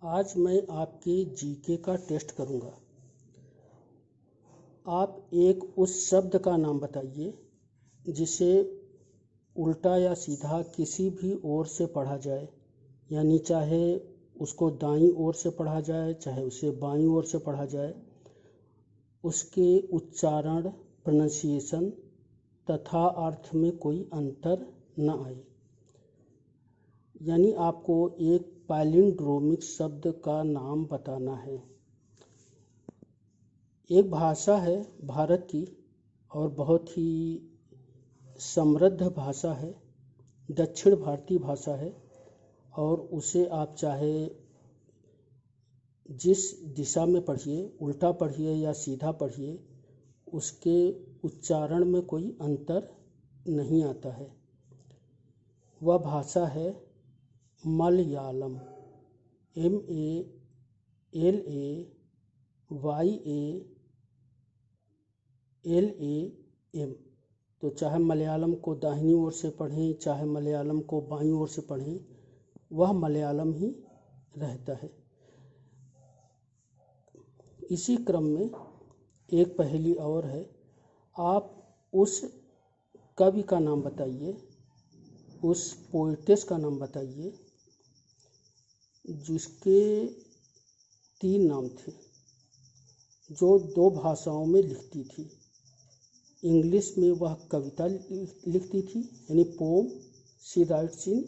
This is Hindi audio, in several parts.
आज मैं आपके जीके का टेस्ट करूंगा। आप एक उस शब्द का नाम बताइए जिसे उल्टा या सीधा किसी भी ओर से पढ़ा जाए, यानी चाहे उसको दाईं ओर से पढ़ा जाए चाहे उसे बाईं ओर से पढ़ा जाए। उसके उच्चारण, प्रोनंसिएशन तथा अर्थ में कोई अंतर न आए। यानी आपको एक पैलिंड्रोमिक शब्द का नाम बताना है। एक भाषा है भारत की और बहुत ही समृद्ध भाषा है, दक्षिण भारतीय भाषा है, और उसे आप चाहे जिस दिशा में पढ़िए, उल्टा पढ़िए या सीधा पढ़िए, उसके उच्चारण में कोई अंतर नहीं आता है। वह भाषा है मलयालम। MALAYALAM। तो चाहे मलयालम को दाहिनी ओर से पढ़ें चाहे मलयालम को बाईं ओर से पढ़ें, वह मलयालम ही रहता है। इसी क्रम में एक पहेली और है। आप उस कवि का नाम बताइए, उस पोइटेस का नाम बताइए जिसके 3 नाम थे, जो 2 भाषाओं में लिखती थी। इंग्लिश में वह कविता लिखती थी, यानी poem, she writes in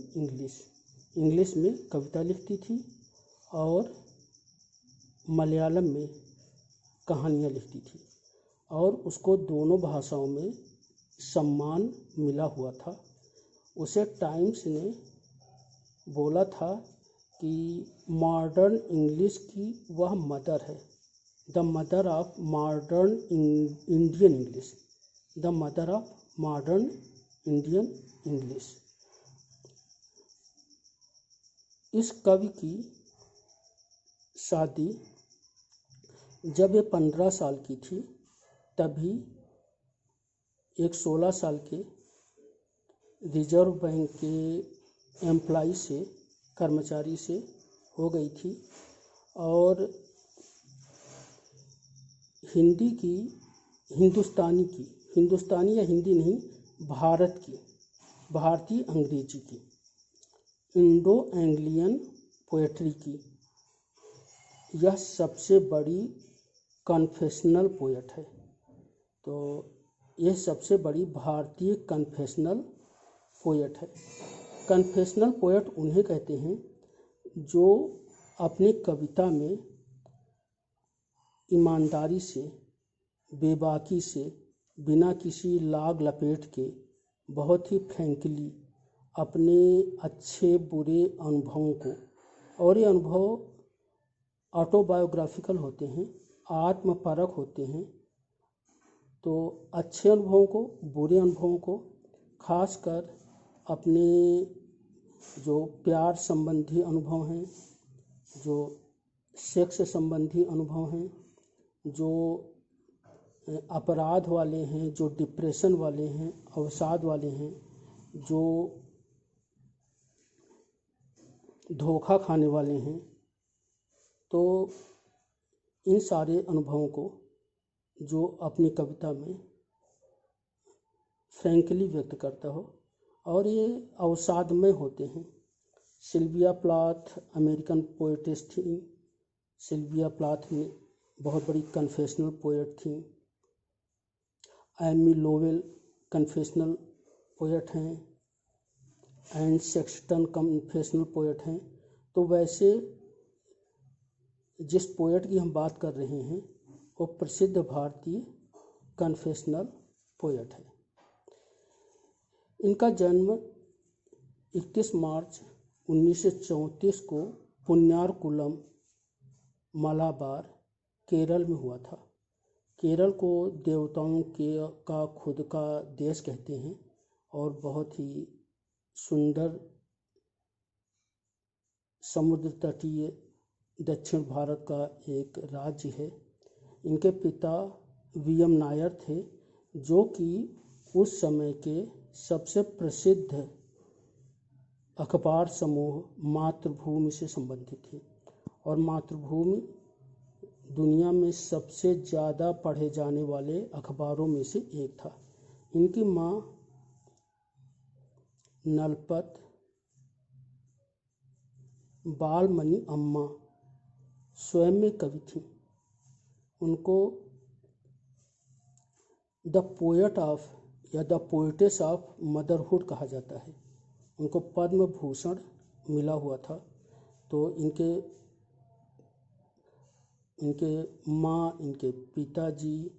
English में कविता लिखती थी, और मलयालम में कहानियाँ लिखती थी, और उसको दोनों भाषाओं में सम्मान मिला हुआ था। उसे टाइम्स ने बोला था कि मॉडर्न इंग्लिश की वह मदर है, the mother of modern Indian English, the mother of modern Indian English. इस कवि की शादी जब ये 15 साल की थी, तभी एक 16 साल के रिजर्व बैंक के एम्प्लॉय से, कर्मचारी से हो गई थी, और हिंदुस्तानी या हिंदी नहीं, भारतीय अंग्रेजी की, इंडो एंग्लियन पोएट्री की यह सबसे बड़ी कन्फेशनल पोएट है। तो यह सबसे बड़ी भारतीय कन्फेशनल पोएट है। कन्फेशनल पोएट उन्हें कहते हैं जो अपनी कविता में ईमानदारी से, बेबाकी से, बिना किसी लाग लपेट के, बहुत ही फ्रैंकली अपने अच्छे बुरे अनुभवों को, और ये अनुभव ऑटोबायोग्राफिकल होते हैं, आत्मपरक होते हैं, तो अच्छे अनुभवों को, बुरे अनुभवों को, खासकर अपने जो प्यार संबंधी अनुभव हैं, जो सेक्स संबंधी अनुभव हैं, जो अपराध वाले हैं, जो डिप्रेशन वाले हैं, अवसाद वाले हैं, जो धोखा खाने वाले हैं, तो इन सारे अनुभवों को जो अपनी कविता में फ्रैंकली व्यक्त करता हो, और ये अवसादमय होते हैं। सिल्विया प्लाथ अमेरिकन पोएटेस थी। सिल्विया प्लाथ में बहुत बड़ी कन्फेशनल पोएट थी। एमी लोवेल कन्फेशनल पोएट हैं, एंड सेक्सटन कन्फेशनल पोएट हैं। तो वैसे जिस पोएट की हम बात कर रहे हैं वो प्रसिद्ध भारतीय कन्फेशनल पोएट है। इनका जन्म 31 मार्च 1934 को पुण्यारकुलम, मलाबार, केरल में हुआ था। केरल को देवताओं का खुद का देश कहते हैं और बहुत ही सुंदर समुद्र तटीय दक्षिण भारत का एक राज्य है। इनके पिता वीएम नायर थे, जो कि उस समय के सबसे प्रसिद्ध अखबार समूह मातृभूमि से संबंधित थे, और मातृभूमि दुनिया में सबसे ज़्यादा पढ़े जाने वाले अखबारों में से एक था। इनकी माँ नलपत बालमणि अम्मा स्वयं में कवि थी। उनको द पोएट ऑफ या द पोएटेस ऑफ मदरहुड कहा जाता है। उनको पद्म भूषण मिला हुआ था। तो इनके माँ, इनके पिताजी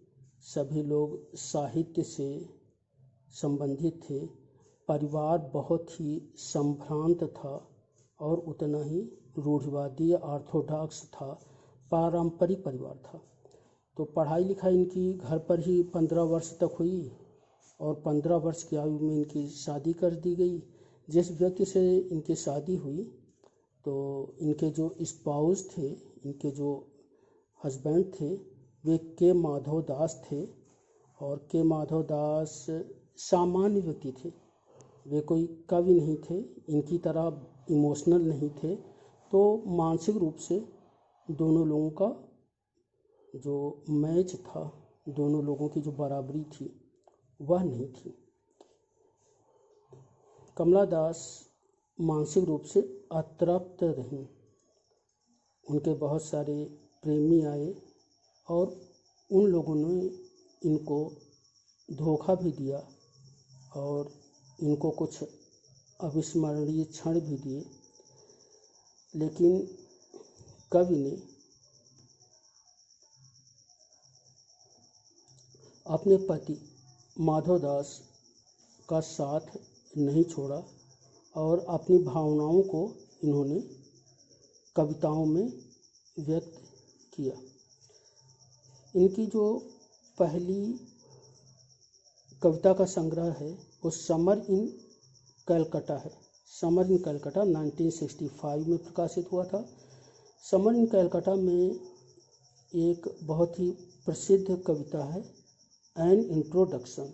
सभी लोग साहित्य से संबंधित थे। परिवार बहुत ही संभ्रांत था और उतना ही रूढ़िवादी ऑर्थोडॉक्स था, पारंपरिक परिवार था। तो पढ़ाई लिखाई इनकी घर पर ही 15 वर्ष तक हुई और 15 वर्ष की आयु में इनकी शादी कर दी गई। जिस व्यक्ति से इनकी शादी हुई तो इनके जो स्पाउस थे, इनके जो हस्बैंड थे, वे के माधव दास थे। और के माधव दास सामान्य व्यक्ति थे, वे कोई कवि नहीं थे, इनकी तरह इमोशनल नहीं थे। तो मानसिक रूप से दोनों लोगों का जो मैच था, दोनों लोगों की जो बराबरी थी वह नहीं थी। कमला दास मानसिक रूप से अतृप्त रहीं। उनके बहुत सारे प्रेमी आए और उन लोगों ने इनको धोखा भी दिया और इनको कुछ अविस्मरणीय क्षण भी दिए। लेकिन कवि ने अपने पति माधवदास का साथ नहीं छोड़ा और अपनी भावनाओं को इन्होंने कविताओं में व्यक्त किया। इनकी जो पहली कविता का संग्रह है वो समर इन कलकत्ता है। समर इन कलकत्ता 1965 में प्रकाशित हुआ था। समर इन कलकत्ता में एक बहुत ही प्रसिद्ध कविता है एन इंट्रोडक्शन।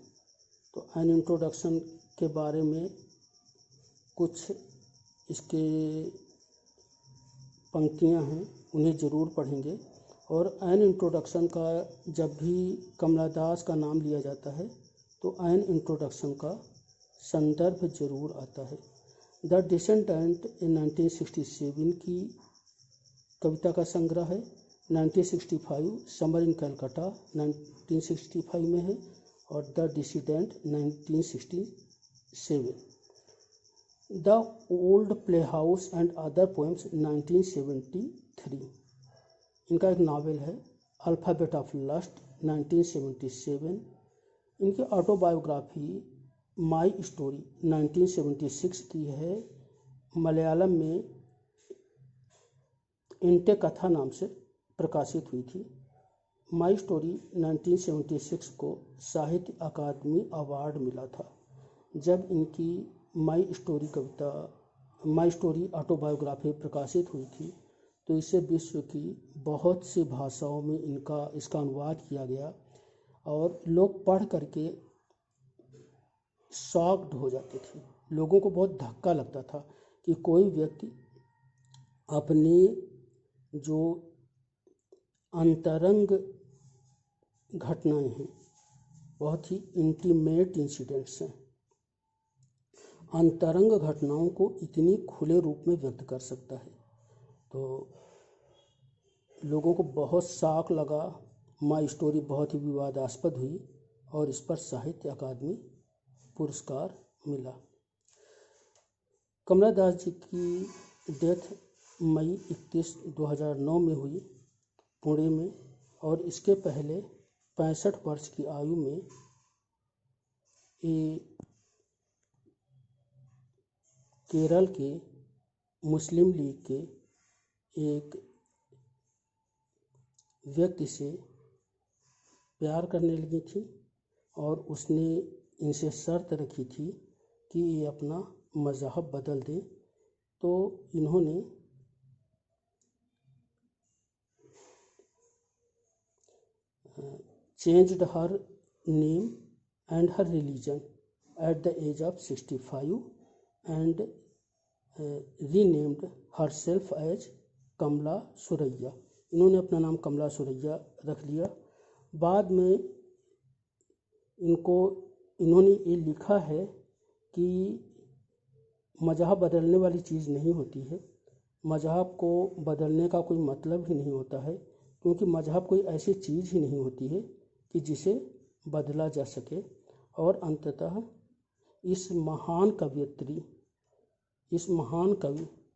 तो एन इंट्रोडक्शन के बारे में कुछ इसके पंक्तियां हैं, उन्हें ज़रूर पढ़ेंगे। और एन इंट्रोडक्शन का जब भी कमला दास का नाम लिया जाता है तो एन इंट्रोडक्शन का संदर्भ जरूर आता है। द डिसेंडेंट इन 1967 की कविता का संग्रह है। 1965 समर इन कलकत्ता 1965 में है और the descendant 1967। The old play house and other poems 1973 इनका एक नावल है। Alphabet of lust 1977। इनकी ऑटोबायोग्राफी माई स्टोरी 1976 की है। मलयालम में इंटे कथा नाम से प्रकाशित हुई थी। माई स्टोरी 1976 को साहित्य अकादमी अवार्ड मिला था। जब इनकी माई स्टोरी ऑटोबायोग्राफी प्रकाशित हुई थी तो इसे विश्व की बहुत सी भाषाओं में इसका अनुवाद किया गया और लोग पढ़ करके शॉक्ड हो जाते थे। लोगों को बहुत धक्का लगता था कि कोई व्यक्ति अपने जो अंतरंग घटनाएं हैं, बहुत ही इंटीमेट इंसिडेंट्स हैं, अंतरंग घटनाओं को इतनी खुले रूप में व्यक्त कर सकता है। तो लोगों को बहुत शॉक लगा। माई स्टोरी बहुत ही विवादास्पद हुई और इस पर साहित्य अकादमी पुरस्कार मिला। कमला दास जी की डेथ मई 31, 2009 में हुई पुणे में। और इसके पहले 65 वर्ष की आयु में ये केरल के मुस्लिम लीग के एक व्यक्ति से प्यार करने लगी थी और उसने इनसे शर्त रखी थी कि ये अपना मज़हब बदल दें। तो इन्होंने changed her name and her religion at the age of 65 and renamed herself as कमला सुरैया। इन्होंने अपना नाम कमला सुरैया रख लिया। बाद में इन्होंने ये लिखा है कि मज़हब बदलने वाली चीज़ नहीं होती है, मज़हब को बदलने का कोई मतलब ही नहीं होता है, क्योंकि मज़हब कोई ऐसी चीज़ ही नहीं होती है कि जिसे बदला जा सके। और अंततः इस महान कवि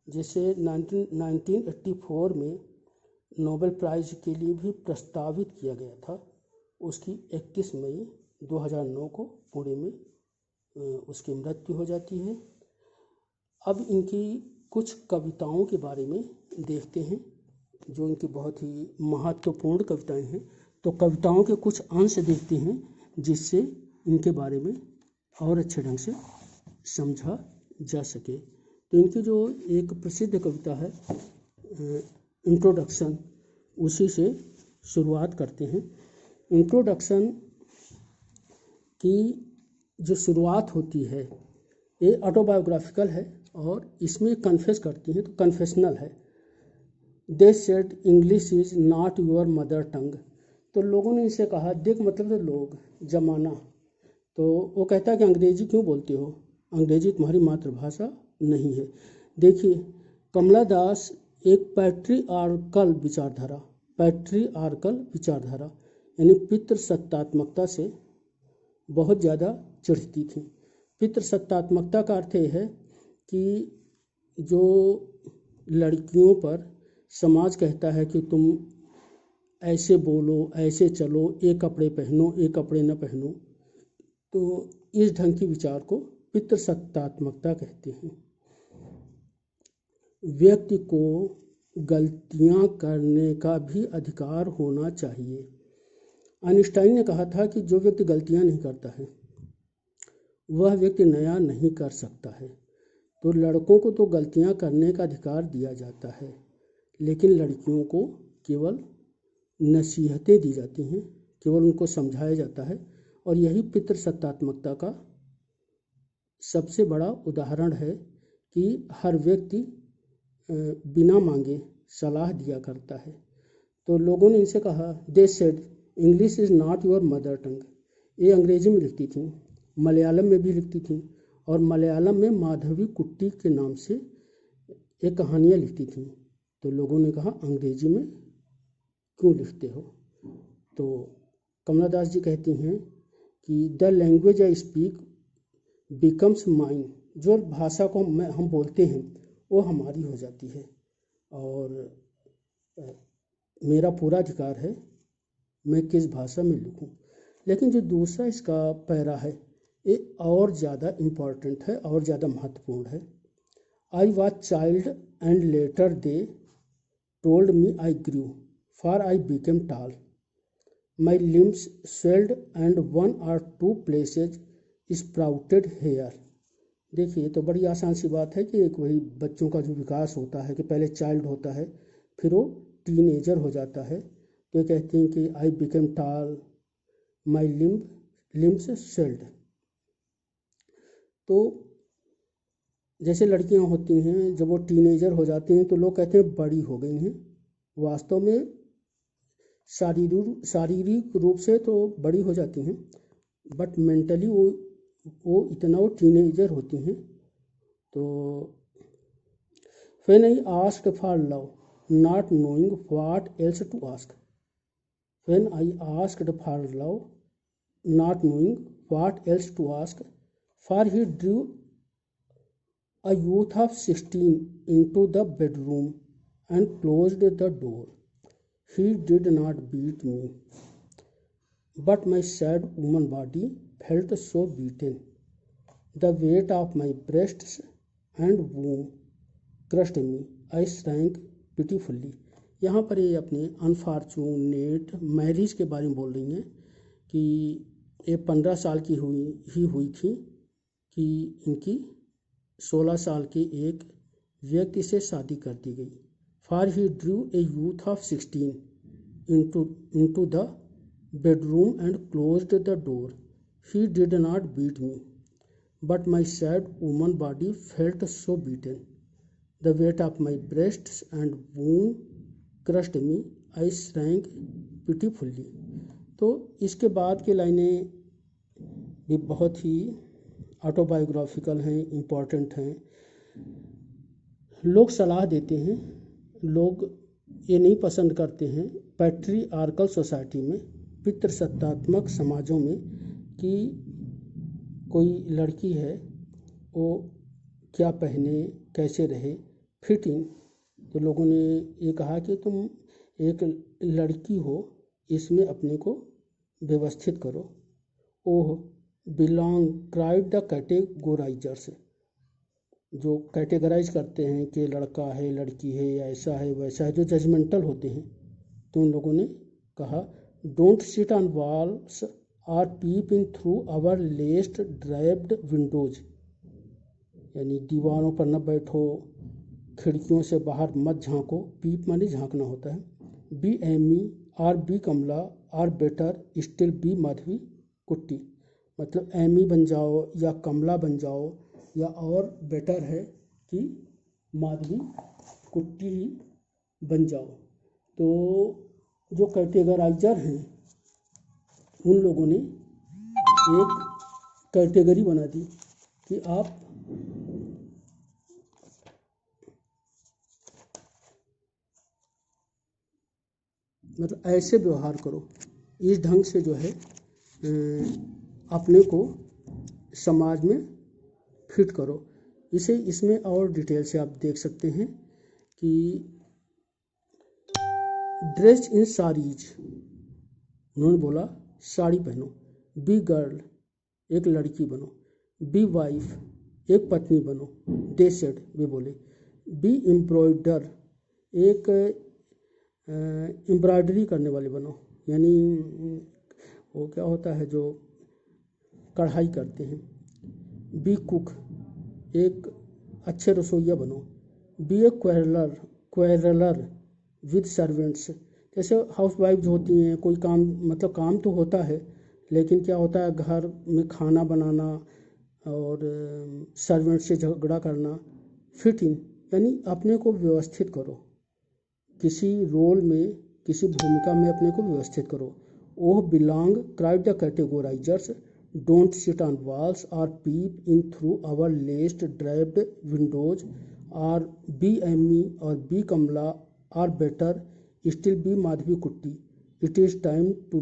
जिसे 1984 में नोबेल प्राइज़ के लिए भी प्रस्तावित किया गया था, उसकी 31 मई 2009 को पुणे में उसकी मृत्यु हो जाती है। अब इनकी कुछ कविताओं के बारे में देखते हैं, जो इनकी बहुत ही महत्वपूर्ण कविताएं हैं। तो कविताओं के कुछ अंश देखते हैं जिससे इनके बारे में और अच्छे ढंग से समझा जा सके। तो इनकी जो एक प्रसिद्ध कविता है इंट्रोडक्शन, उसी से शुरुआत करते हैं। इंट्रोडक्शन की जो शुरुआत होती है ये ऑटोबायोग्राफिकल है और इसमें कन्फेस करती हैं, तो कन्फेशनल है। They said English is not your mother tongue. तो लोगों ने इसे कहा, देख मतलब तो लोग, जमाना, तो वो कहता है कि अंग्रेजी क्यों बोलते हो, अंग्रेजी तुम्हारी मातृभाषा नहीं है। देखिए, कमला दास एक पैट्रियार्कल विचारधारा यानी पितृसत्तात्मकता से बहुत ज़्यादा चिढ़ती थी। पितृसत्तात्मकता का अर्थ है कि जो लड़कियों पर समाज कहता है कि तुम ऐसे बोलो, ऐसे चलो, ये कपड़े पहनो, ये कपड़े न पहनो, तो इस ढंग के विचार को पितृसत्तात्मकता कहते हैं। व्यक्ति को गलतियां करने का भी अधिकार होना चाहिए। आइंस्टाइन ने कहा था कि जो व्यक्ति गलतियां नहीं करता है वह व्यक्ति नया नहीं कर सकता है। तो लड़कों को तो गलतियां करने का अधिकार दिया जाता है, लेकिन लड़कियों को केवल नसीहतें दी जाती हैं, केवल उनको समझाया जाता है। और यही पितृसत्तात्मकता का सबसे बड़ा उदाहरण है कि हर व्यक्ति बिना मांगे सलाह दिया करता है। तो लोगों ने इनसे कहा, they said English is not your mother tongue. ये अंग्रेजी में लिखती थी, मलयालम में भी लिखती थी, और मलयालम में माधवी कुट्टी के नाम से एक कहानियाँ लिखती थी। तो लोगों ने कहा, अंग्रेजी में क्यों लिखते हो। तो कमला दास जी कहती हैं कि the language I speak becomes mine. जो भाषा को हम बोलते हैं वो हमारी हो जाती है और मेरा पूरा अधिकार है मैं किस भाषा में लिखूं। लेकिन जो दूसरा इसका पैरा है ये और ज़्यादा इम्पॉर्टेंट है और ज़्यादा महत्वपूर्ण है। I was child and later they told me I grew for I became tall. My limbs swelled and 1 or 2 places sprouted hair. देखिए, तो बड़ी आसान सी बात है कि एक वही बच्चों का जो विकास होता है कि पहले चाइल्ड होता है फिर वो टीनेजर हो जाता है। तो ये कहते हैं कि I became tall, my limbs swelled. तो जैसे लड़कियां होती हैं जब वो टीनेजर हो जाती हैं तो लोग कहते हैं बड़ी हो गई हैं। वास्तव में शारीरिक रूप से तो बड़ी हो जाती हैं, बट मेंटली वो टीनेजर होती हैं। तो when I asked for love not knowing what else to ask. When I asked for love not knowing what else to ask, for he drew a youth of 16 into the bedroom and closed the door. He did not beat me, but my sad woman body felt so beaten. The weight of my breasts and womb crushed me. I shrank pitifully. यहाँ पर ये अपने अनफॉर्चुनेट मैरिज के बारे में बोल रही हैं कि ये 15 साल की हुई थी कि इनकी 16 साल के एक व्यक्ति से शादी कर दी गई। For he Drew A youth of 16 into the bedroom and closed the door. He did not beat me, but my sad woman body felt so beaten. The weight of my breasts and womb crushed me, I shrank pitifully. तो इसके बाद की लाइनें भी बहुत ही ऑटोबायोग्राफिकल हैं, इम्पॉर्टेंट हैं। लोग सलाह देते हैं, लोग ये नहीं पसंद करते हैं पैट्रियार्कल सोसाइटी में, पितृसत्तात्मक समाजों में, कि कोई लड़की है वो क्या पहने, कैसे रहे, फिट इन। तो लोगों ने ये कहा कि तुम एक लड़की हो, इसमें अपने को व्यवस्थित करो। ओह बिलोंग क्राइड द कैटेगोराइजर्स, जो कैटेगराइज करते हैं कि लड़का है, लड़की है, या ऐसा है वैसा है, जो जजमेंटल होते हैं। तो उन लोगों ने कहा don't sit on walls or peep in through our lace draped windows, यानी दीवारों पर न बैठो, खिड़कियों से बाहर मत झांको। पीप माने झांकना होता है। B Amy or be Kamala or better still be Madhavi कुट्टी, मतलब एमी बन जाओ या कमला बन जाओ, या और बेटर है कि माधवी कुट्टी ही बन जाओ। तो जो कैटेगराइजर हैं उन लोगों ने एक कैटेगरी बना दी कि आप मतलब ऐसे व्यवहार करो, इस ढंग से जो है अपने को समाज में फिट करो। इसे इसमें और डिटेल से आप देख सकते हैं कि ड्रेस इन साड़ीज, उन्होंने बोला साड़ी पहनो। बी गर्ल, एक लड़की बनो। बी वाइफ, एक पत्नी बनो। दे सेड, वे बोले। बी एम्ब्रॉयडर, एक एम्ब्रॉयडरी करने वाले बनो, यानी वो क्या होता है जो कढ़ाई करते हैं। बी कुक, एक अच्छे रसोइया बनो। B a quarreller with servants, जैसे हाउस वाइफ होती हैं, कोई काम मतलब काम तो होता है, लेकिन क्या होता है घर में खाना बनाना और सर्वेंट से झगड़ा करना। फिट इन, यानी अपने को व्यवस्थित करो, किसी रोल में, किसी भूमिका में अपने को व्यवस्थित करो। Oh belong cried the categorizers, don't sit on walls or peep in through our lace draped windows, or be Amy or be Kamala or better still be Madhavi Kutty. It is time to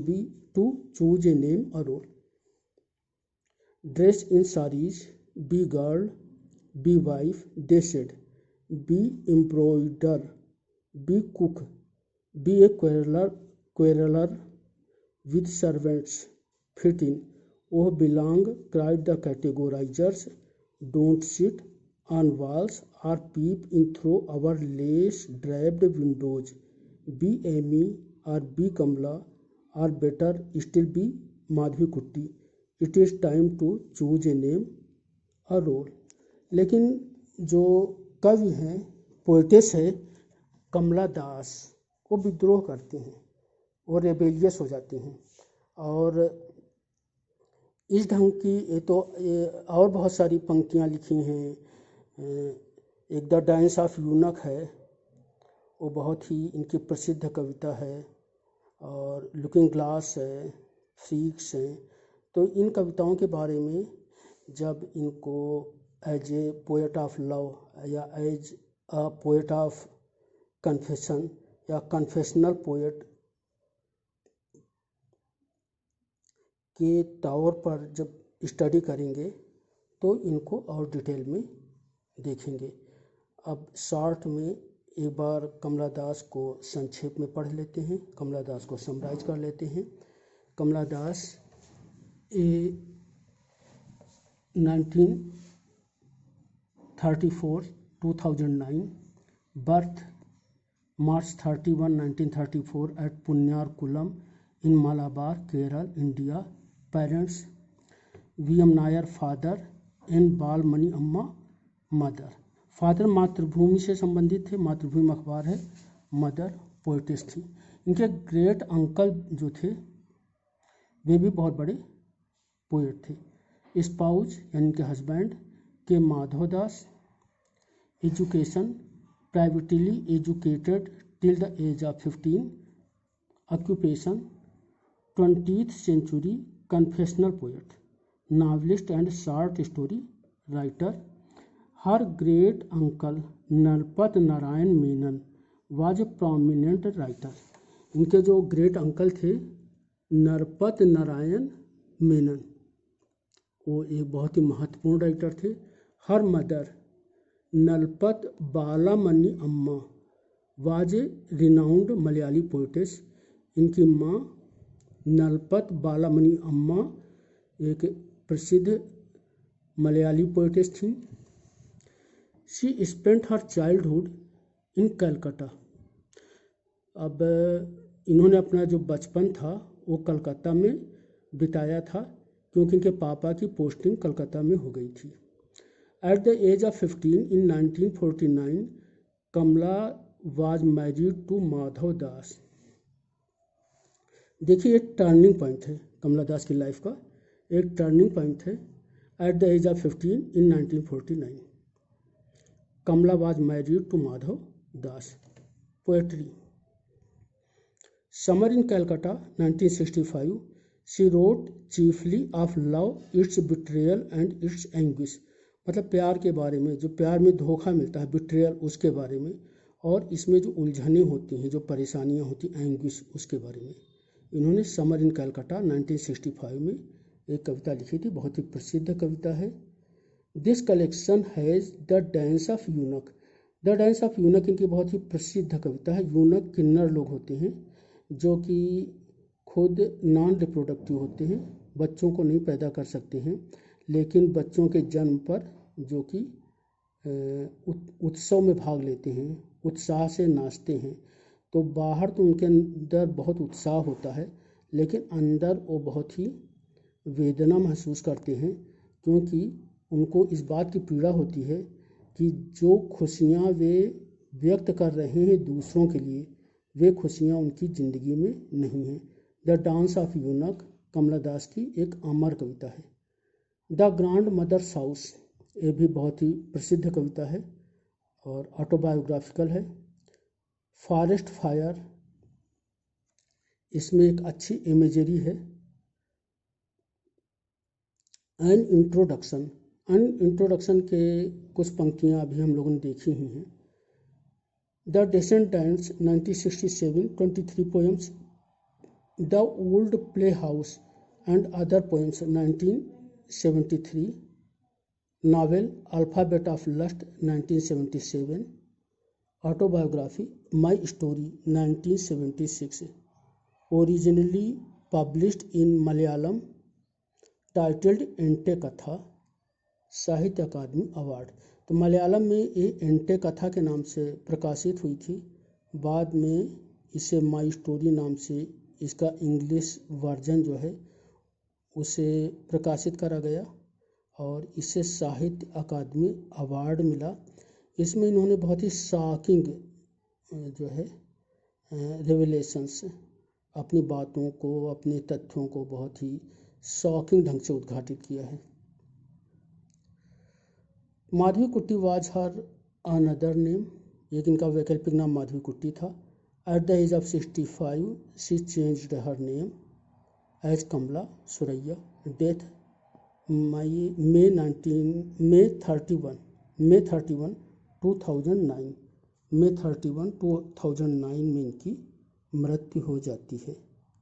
choose a name or role. Dress in saris, be girl, be wife, they said. Be embroider, be cook, be a quarreller with servants. Fit in, oh belong cried the categorizers, don't sit on walls or peep in through our lace draped windows. Be Amy or be Kamla or better still be Madhvi Kutti. It is time to choose a name or role. लेकिन जो कवि हैं, पोइटेस है कमला दास, वो विद्रोह करते हैं, वो रेबेलियस हो जाते हैं। और इस ढंग की ये और बहुत सारी पंक्तियाँ लिखी हैं। एक द डांस ऑफ यूनक है, वो बहुत ही इनकी प्रसिद्ध कविता है। और लुकिंग ग्लास है, फ्रीक्स हैं। तो इन कविताओं के बारे में जब इनको as a poet of love या as a poet of confession या कन्फेशनल पोएट के तौर पर जब स्टडी करेंगे तो इनको और डिटेल में देखेंगे। अब शॉर्ट में एक बार कमला दास को संक्षेप में पढ़ लेते हैं, कमला दास को समराइज कर लेते हैं। कमला दास 1934-2009, birth March 31, 1934 at Punyarkulam in Malabar, Kerala, India. Parents V.M. Nair, father, and Balmani Amma, mother. Father मातृभूमि से संबंधित थे, मातृभूमि अखबार है। मदर पोइटिस थी। इनके ग्रेट अंकल जो थे वे भी बहुत बड़े पोएट थे। स्पाउस यानी इनके हस्बैंड के Madhav Das. Education privately educated till the age of 15. Occupation 20th century confessional poet, novelist and short story writer. Her great uncle Narpat Narayan Menon was a prominent writer. इनके जो ग्रेट अंकल थे नरपत नारायण मेनन, वो एक बहुत ही महत्वपूर्ण राइटर थे। हर मदर नलपत बालामणि अम्मा was a renowned Malayali poetess. इनकी माँ नलपत बालामणि अम्मा एक प्रसिद्ध मलयाली पोइटेस थी। शी स्पेंट हर चाइल्डहुड इन कलकत्ता। अब इन्होंने अपना जो बचपन था वो कलकत्ता में बिताया था, क्योंकि इनके पापा की पोस्टिंग कलकत्ता में हो गई थी। At the age of 15 in 1949 Kamala was married to Madhav Das. देखिए एक टर्निंग पॉइंट है कमला दास की लाइफ का, एक टर्निंग पॉइंट है। At the age of 15 in 1949 Kamala was married to Madhav Das. Poetry summer in Calcutta 1965 she wrote chiefly of love, its betrayal and its anguish. मतलब प्यार के बारे में, जो प्यार में धोखा मिलता है, बिट्रेयल, उसके बारे में, और इसमें जो उलझनें होती हैं, जो परेशानियां होती हैं, एंग्विश, उसके बारे में इन्होंने समर इन कैलकाटा 1965 में एक कविता लिखी थी। बहुत ही प्रसिद्ध कविता है। This collection has the dance of यूनक। The dance of यूनक इनकी बहुत ही प्रसिद्ध कविता है। यूनक किन्नर लोग होते हैं जो कि खुद नॉन रिप्रोडक्टिव होते हैं, बच्चों को नहीं पैदा कर सकते हैं, लेकिन बच्चों के जन्म पर जो कि उत्सव में भाग लेते हैं, उत्साह से नाचते हैं। तो बाहर तो उनके अंदर बहुत उत्साह होता है, लेकिन अंदर वो बहुत ही वेदना महसूस करते हैं, क्योंकि उनको इस बात की पीड़ा होती है कि जो खुशियाँ वे व्यक्त कर रहे हैं दूसरों के लिए, वे खुशियाँ उनकी ज़िंदगी में नहीं हैं। द डांस ऑफ यूनक कमला दास की एक अमर कविता है। द ग्रांड मदर्स हाउस, ये भी बहुत ही प्रसिद्ध कविता है और ऑटोबायोग्राफिकल है। फॉरेस्ट फायर, इसमें एक अच्छी इमेजरी है। एन इंट्रोडक्शन, एन इंट्रोडक्शन के कुछ पंक्तियाँ अभी हम लोगों ने देखी ही हैं। The descendants 1967 23 poems. The old play house and other poems 1973। Novel alphabet of lust 1977। Autobiography my story 1976। Originally published in Malayalam titled Ente Katha, Sahitya academy award. तो मलयालम में ये एंटे कथा के नाम से प्रकाशित हुई थी। बाद में इसे माई स्टोरी नाम से इसका इंग्लिश वर्जन जो है उसे प्रकाशित करा गया और इसे साहित्य अकादमी अवार्ड मिला। इसमें इन्होंने बहुत ही शॉकिंग जो है रेवलेशंस, अपनी बातों को, अपने तथ्यों को बहुत ही शॉकिंग ढंग से उद्घाटित किया है। माधवी कुट्टी वाज हर अनदर नेम, एक इनका वैकल्पिक नाम माधवी कुट्टी था। At the age of 65 she changed her name as Kamala Suraiya. Death May 31, 2009 में इनकी मृत्यु हो जाती है।